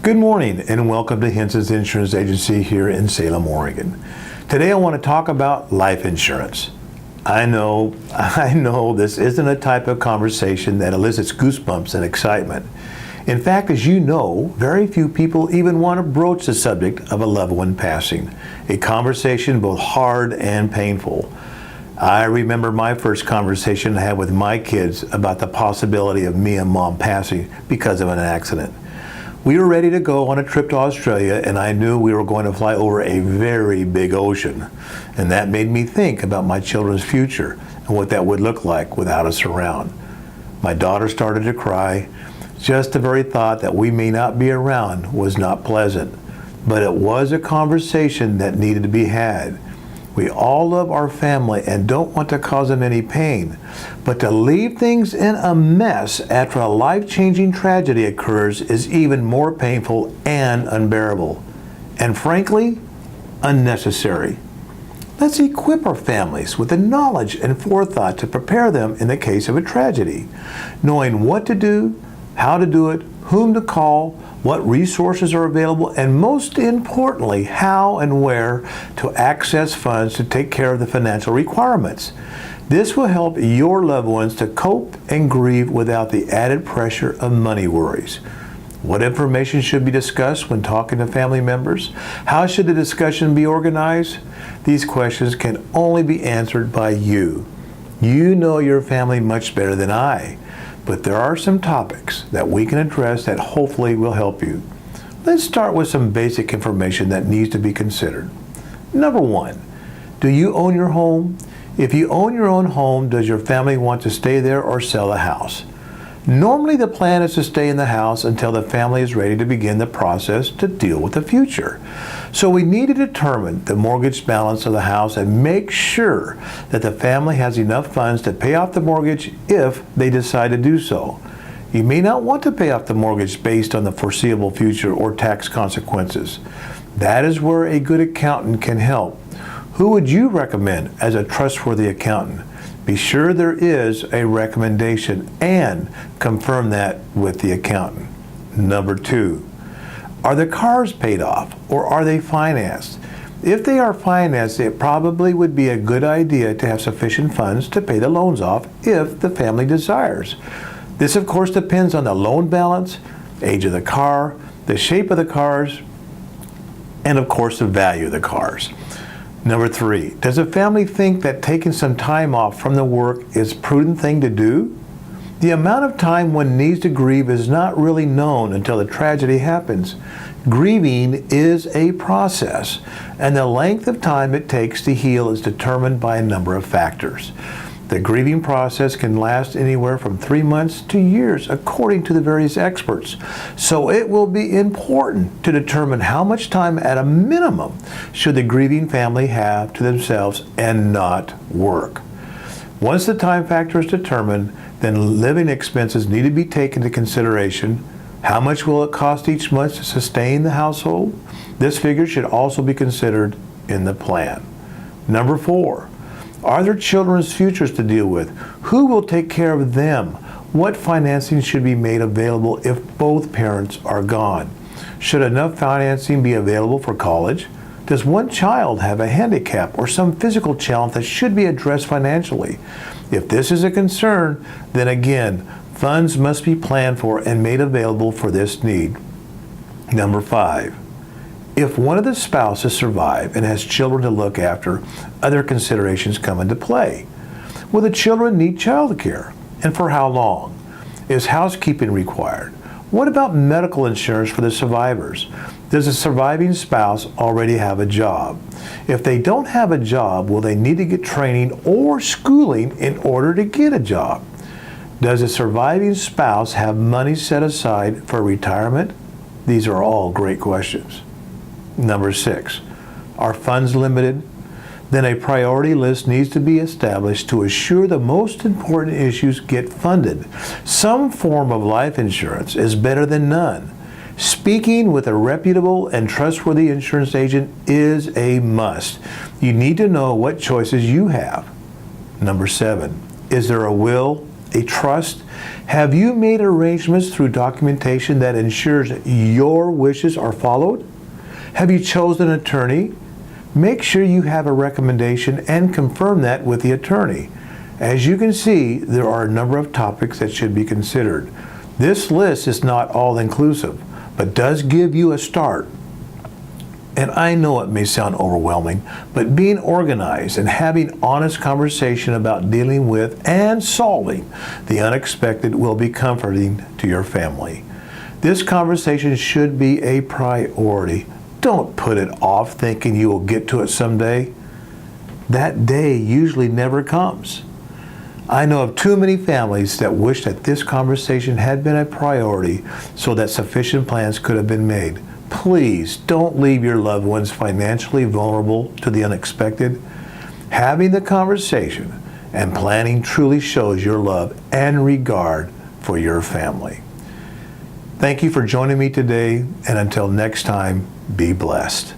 Good morning and welcome to Henson's Insurance Agency here in Salem, Oregon. Today I want to talk about life insurance. I know this isn't a type of conversation that elicits goosebumps and excitement. In fact, as you know, very few people even want to broach the subject of a loved one passing, a conversation both hard and painful. I remember my first conversation I had with my kids about the possibility of me and Mom passing because of an accident. We were ready to go on a trip to Australia, and I knew we were going to fly over a very big ocean. And that made me think about my children's future and what that would look like without us around. My daughter started to cry. Just the very thought that we may not be around was not pleasant, but it was a conversation that needed to be had. We all love our family and don't want to cause them any pain, but to leave things in a mess after a life-changing tragedy occurs is even more painful and unbearable, and frankly, unnecessary. Let's equip our families with the knowledge and forethought to prepare them in the case of a tragedy, knowing what to do, how to do it, whom to call, what resources are available, and most importantly, how and where to access funds to take care of the financial requirements. This will help your loved ones to cope and grieve without the added pressure of money worries. What information should be discussed when talking to family members? How should the discussion be organized? These questions can only be answered by you. You know your family much better than I. But there are some topics that we can address that hopefully will help you. Let's start with some basic information that needs to be considered. Number one, do you own your home? If you own your own home, does your family want to stay there or sell the house? Normally the plan is to stay in the house until the family is ready to begin the process to deal with the future. So we need to determine the mortgage balance of the house and make sure that the family has enough funds to pay off the mortgage if they decide to do so. You may not want to pay off the mortgage based on the foreseeable future or tax consequences. That is where a good accountant can help. Who would you recommend as a trustworthy accountant? Be sure there is a recommendation and confirm that with the accountant. Number two, are the cars paid off or are they financed? If they are financed, it probably would be a good idea to have sufficient funds to pay the loans off if the family desires. This of course depends on the loan balance, age of the car, the shape of the cars, and of course the value of the cars. Number three, does a family think that taking some time off from the work is a prudent thing to do? The amount of time one needs to grieve is not really known until the tragedy happens. Grieving is a process, and the length of time it takes to heal is determined by a number of factors. The grieving process can last anywhere from 3 months to years, according to the various experts. So it will be important to determine how much time at a minimum should the grieving family have to themselves and not work. Once the time factor is determined, then living expenses need to be taken into consideration. How much will it cost each month to sustain the household? This figure should also be considered in the plan. Number four, are there children's futures to deal with? Who will take care of them? What financing should be made available if both parents are gone? Should enough financing be available for college? Does one child have a handicap or some physical challenge that should be addressed financially? If this is a concern, then again, funds must be planned for and made available for this need. Number five, if one of the spouses survive and has children to look after, other considerations come into play. Will the children need child care? And for how long? Is housekeeping required? What about medical insurance for the survivors? Does the surviving spouse already have a job? If they don't have a job, will they need to get training or schooling in order to get a job? Does the surviving spouse have money set aside for retirement? These are all great questions. Number six, are funds limited? Then a priority list needs to be established to assure the most important issues get funded. Some form of life insurance is better than none. Speaking with a reputable and trustworthy insurance agent is a must. You need to know what choices you have. Number seven, is there a will, a trust? Have you made arrangements through documentation that ensures your wishes are followed? Have you chosen an attorney? Make sure you have a recommendation and confirm that with the attorney. As you can see, there are a number of topics that should be considered. This list is not all-inclusive, but does give you a start. And I know it may sound overwhelming, but being organized and having honest conversation about dealing with and solving the unexpected will be comforting to your family. This conversation should be a priority. Don't put it off thinking you will get to it someday. That day usually never comes. I know of too many families that wish that this conversation had been a priority so that sufficient plans could have been made. Please don't leave your loved ones financially vulnerable to the unexpected. Having the conversation and planning truly shows your love and regard for your family. Thank you for joining me today, and until next time, be blessed.